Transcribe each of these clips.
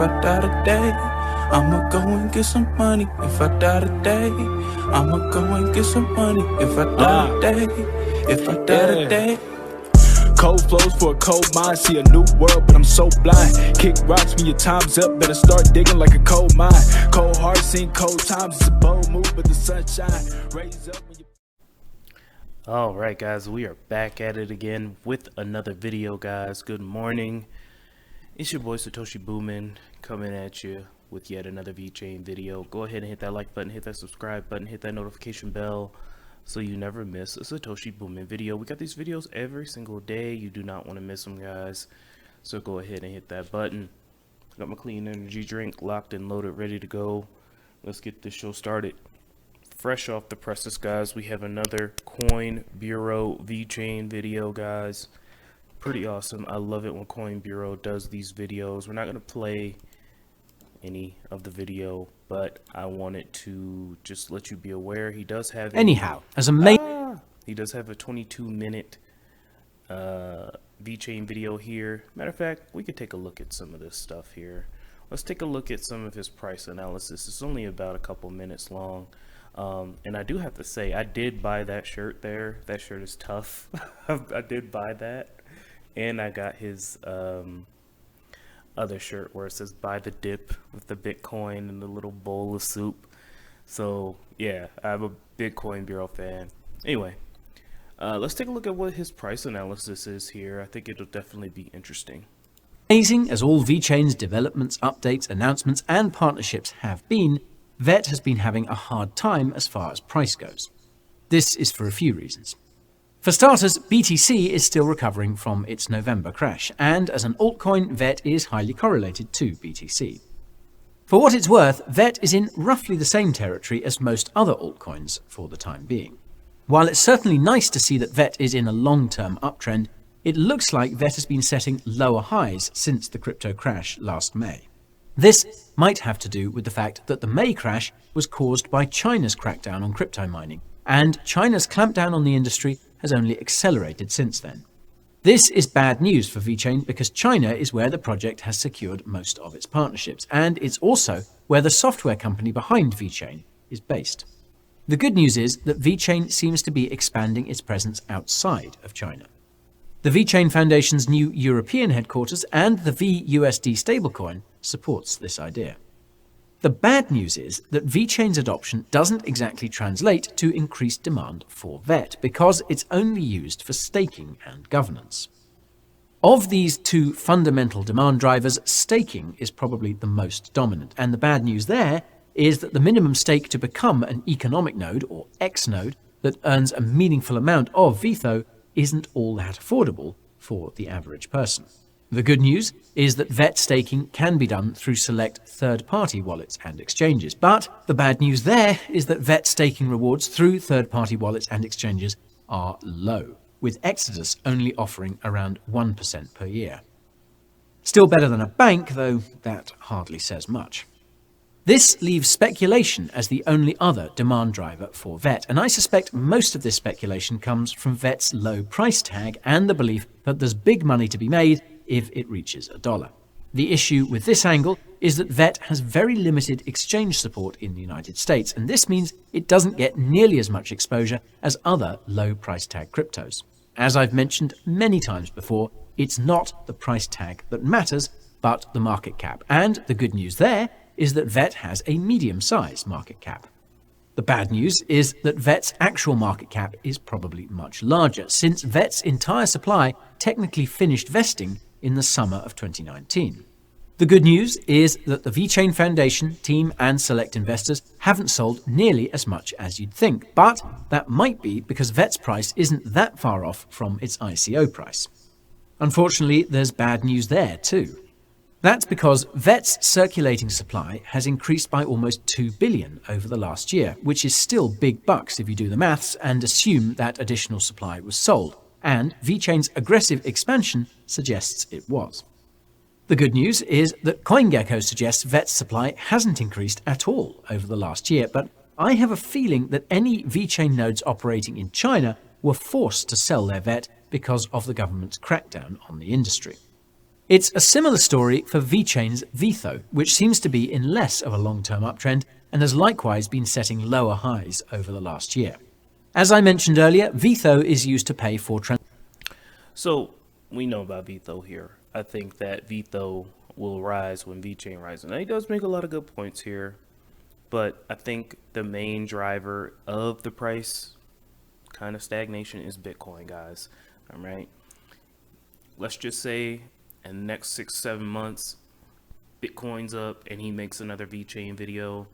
I die today, I'ma go and get some money. If I die today, I'ma go and get some money. If I die today, if I die today. Cold flows for a cold mind, see a new world, but I'm so blind. Kick rocks when your time's up, better start digging like a coal mine. Cold heart, seen cold times, it's a bold move, but the sunshine raise up when you... Alright guys, we are back at it again with another video, guys. Good morning. It's your boy Satoshi Boomin coming at you with yet another VeChain video. Go ahead and hit that like button, hit that subscribe button, hit that notification bell so you never miss a Satoshi Boomin video. We got these videos every single day. You do not want to miss them, guys. So go ahead and hit that button. I got my clean energy drink locked and loaded, ready to go. Let's get this show started. Fresh off the presses, guys, we have another Coin Bureau VeChain video, guys. Pretty awesome. I love it when Coin Bureau does these videos. We're not going to play any of the video, but I wanted to just let you be aware he does have he does have a 22-minute VeChain video here. Matter of fact, we could take a look at some of this stuff here. Let's take a look at some of his price analysis. It's only about a couple minutes long. And I do have to say, I did buy that shirt there. That shirt is tough. I did buy that. And I got his other shirt where it says buy the dip with the Bitcoin and the little bowl of soup. So yeah, I'm a big Coin Bureau fan. Anyway, let's take a look at what his price analysis is here. I think it'll definitely be interesting. Amazing as all VeChain's developments, updates, announcements and partnerships have been, VET has been having a hard time as far as price goes. This is for a few reasons. For starters, BTC is still recovering from its November crash, and as an altcoin, VET is highly correlated to BTC. For what it's worth, VET is in roughly the same territory as most other altcoins for the time being. While it's certainly nice to see that VET is in a long-term uptrend, it looks like VET has been setting lower highs since the crypto crash last May. This might have to do with the fact that the May crash was caused by China's crackdown on crypto mining, and China's clampdown on the industry has only accelerated since then. This is bad news for VeChain because China is where the project has secured most of its partnerships, and it's also where the software company behind VeChain is based. The good news is that VeChain seems to be expanding its presence outside of China. The VeChain Foundation's new European headquarters and the VUSD stablecoin supports this idea. The bad news is that VeChain's adoption doesn't exactly translate to increased demand for VET because it's only used for staking and governance. Of these two fundamental demand drivers, staking is probably the most dominant, and the bad news there is that the minimum stake to become an economic node, or X node, that earns a meaningful amount of VTHO isn't all that affordable for the average person. The good news is that VET staking can be done through select third-party wallets and exchanges, but the bad news there is that VET staking rewards through third-party wallets and exchanges are low, with Exodus only offering around 1% per year. Still better than a bank, though that hardly says much. This leaves speculation as the only other demand driver for VET, and I suspect most of this speculation comes from VET's low price tag and the belief that there's big money to be made if it reaches $1. The issue with this angle is that VET has very limited exchange support in the United States, and this means it doesn't get nearly as much exposure as other low price tag cryptos. As I've mentioned many times before, it's not the price tag that matters, but the market cap. And the good news there is that VET has a medium-sized market cap. The bad news is that VET's actual market cap is probably much larger, since VET's entire supply technically finished vesting in the summer of 2019. The good news is that the VeChain Foundation, team and select investors haven't sold nearly as much as you'd think, but that might be because VET's price isn't that far off from its ICO price. Unfortunately, there's bad news there too. That's because VET's circulating supply has increased by almost 2 billion over the last year, which is still big bucks if you do the maths and assume that additional supply was sold, and VeChain's aggressive expansion suggests it was. The good news is that CoinGecko suggests VET's supply hasn't increased at all over the last year, but I have a feeling that any VeChain nodes operating in China were forced to sell their VET because of the government's crackdown on the industry. It's a similar story for VeChain's VTHO, which seems to be in less of a long-term uptrend and has likewise been setting lower highs over the last year. As I mentioned earlier, VTHO is used to pay for So we know about VTHO here. I think that VTHO will rise when VeChain rises. Now he does make a lot of good points here, but I think the main driver of the price kind of stagnation is Bitcoin, guys. All right. Let's just say in the next 6-7 months, Bitcoin's up and he makes another VeChain video.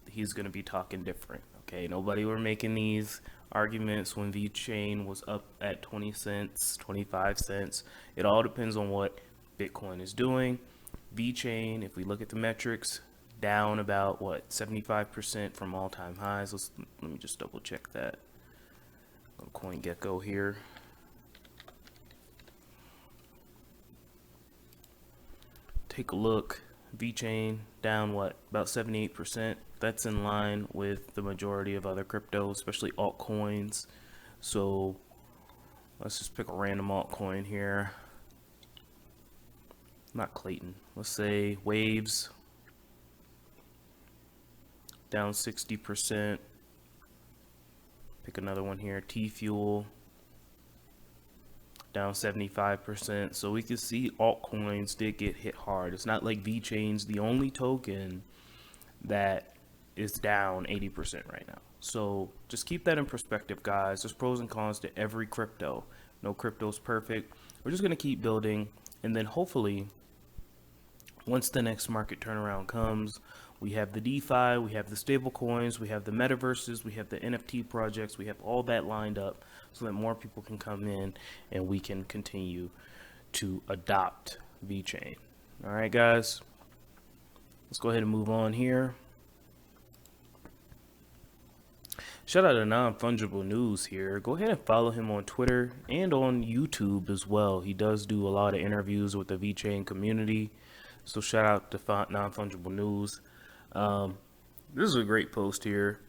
He's going to be talking different. Okay. Nobody were making these arguments when VeChain was up at 20 cents, 25 cents. It all depends on what Bitcoin is doing. VeChain, if we look at the metrics, down about what, 75% from all-time highs. Let me just double check that. CoinGecko here. Take a look. VeChain down what, about 78%. That's in line with the majority of other cryptos, especially altcoins. So let's just pick a random altcoin here. Not Clayton. Let's say Waves. Down 60%. Pick another one here. T-Fuel. Down 75%. So we can see altcoins did get hit hard. It's not like VeChain's the only token that is down 80% right now. So just keep that in perspective, guys. There's pros and cons to every crypto. No crypto's perfect. We're just going to keep building, and then hopefully once the next market turnaround comes, we have the DeFi, we have the stable coins, we have the metaverses, we have the NFT projects, we have all that lined up so that more people can come in and we can continue to adopt VeChain. All right, guys, let's go ahead and move on here. Shout out to Non-Fungible News here. Go ahead and follow him on Twitter and on YouTube as well. He does do a lot of interviews with the VeChain community. So shout out to Non-Fungible News. This is a great post here.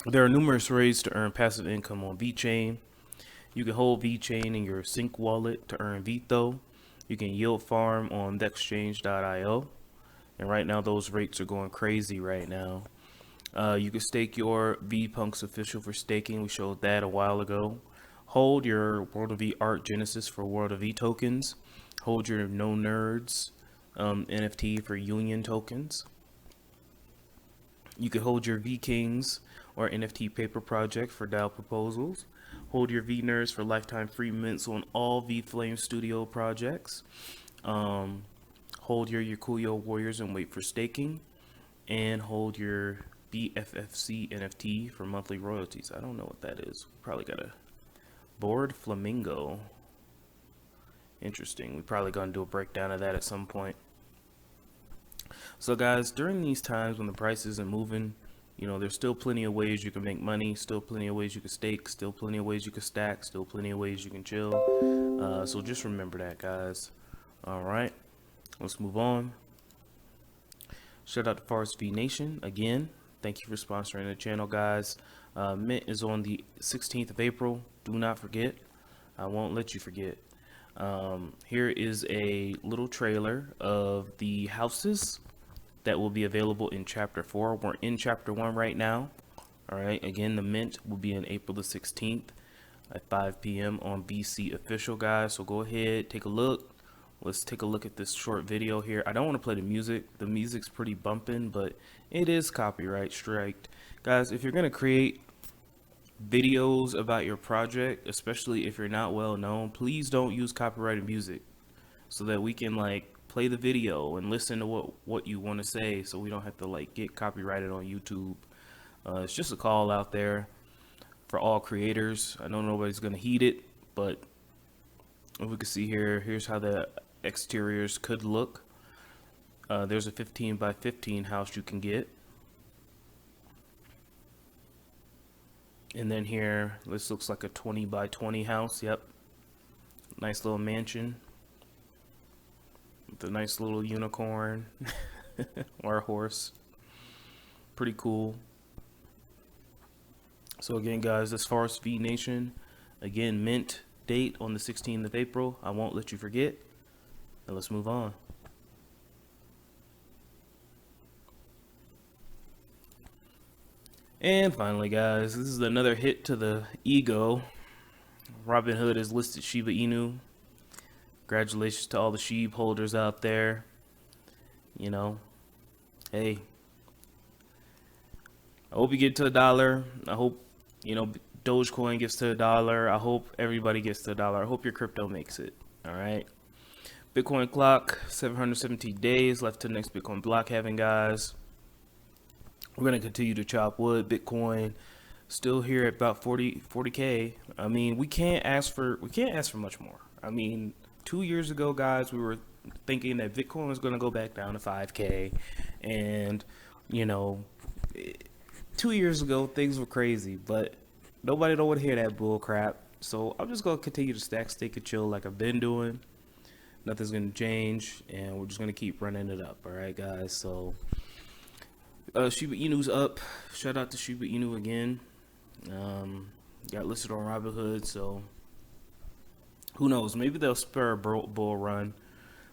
There are numerous ways to earn passive income on VeChain. You can hold VeChain in your Sync wallet to earn VTHO. You can yield farm on thexchange.io. And right now those rates are going crazy right now. You can stake your VPunks official for staking. We showed that a while ago. Hold your World of V Art Genesis for World of V tokens. Hold your No Nerds NFT for Union tokens. You can hold your VKings or NFT paper project for DAO proposals. Hold your VNerds for lifetime free mints on all VFlame Studio projects. Hold your Yakuyo Warriors and wait for staking. And hold your BFFC NFT for monthly royalties. I don't know what that is. Probably got a board flamingo. Interesting. We're probably going to do a breakdown of that at some point. So guys, during these times when the price isn't moving, you know, there's still plenty of ways you can make money, still plenty of ways you can stake, still plenty of ways you can stack, still plenty of ways you can chill. So just remember that, guys. All right, let's move on. Shout out to FAIRUZ Nation again. Thank you for sponsoring the channel, guys. Mint is on the 16th of April. Do not forget. I won't let you forget. Here is a little trailer of the houses that will be available in chapter 4. We're in chapter 1 right now. All right, again, the mint will be on April the 16th at 5 p.m. on BC Official, guys. So go ahead, take a look. Let's take a look at this short video here. I don't want to play the music. The music's pretty bumping, but it is copyright striked. Guys, if you're going to create videos about your project, especially if you're not well known, please don't use copyrighted music so that we can like play the video and listen to what you want to say, so we don't have to like get copyrighted on YouTube. It's just a call out there for all creators. I know nobody's gonna heed it, but if we can see here, here's how the exteriors could look. There's a 15 by 15 house you can get. And then here, this looks like a 20 by 20 house. Yep. Nice little mansion. With a nice little unicorn or a horse. Pretty cool. So again, guys, as far as V Nation, again, mint date on the 16th of April. I won't let you forget. And let's move on. And finally, guys, this is another hit to the ego. Robinhood has listed Shiba Inu. Congratulations to all the Sheeb holders out there. You know, hey, I hope you get to $1. I hope, you know, Dogecoin gets to $1. I hope everybody gets to $1. I hope your crypto makes it. All right. Bitcoin clock, 717 days left to the next Bitcoin block halving, guys. We're going to continue to chop wood. Bitcoin still here at about 40K. I mean, we can't ask for much more. I mean, 2 years ago, guys, we were thinking that Bitcoin was going to go back down to 5K. And, you know, 2 years ago, things were crazy, but nobody don't want to hear that bull crap. So I'm just going to continue to stack, stake, and chill like I've been doing. Nothing's going to change, and we're just going to keep running it up. All right, guys. So Shiba Inu's up. Shout out to Shiba Inu again. Got listed on Robinhood, so who knows? Maybe they'll spur a bull run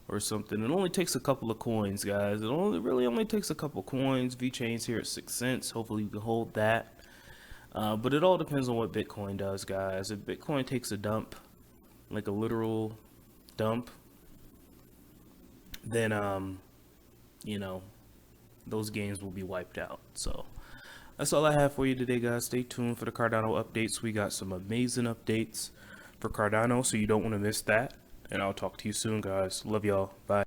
or something. It only takes a couple of coins, guys. It really only takes a couple coins. VeChain's here at 6 cents. Hopefully we can hold that. But it all depends on what Bitcoin does, guys. If Bitcoin takes a dump, like a literal dump, then you know, those games will be wiped out. So that's all I have for you today, guys. Stay tuned for the Cardano updates. We got some amazing updates for Cardano, so you don't want to miss that. And I'll talk to you soon, guys. Love y'all. Bye.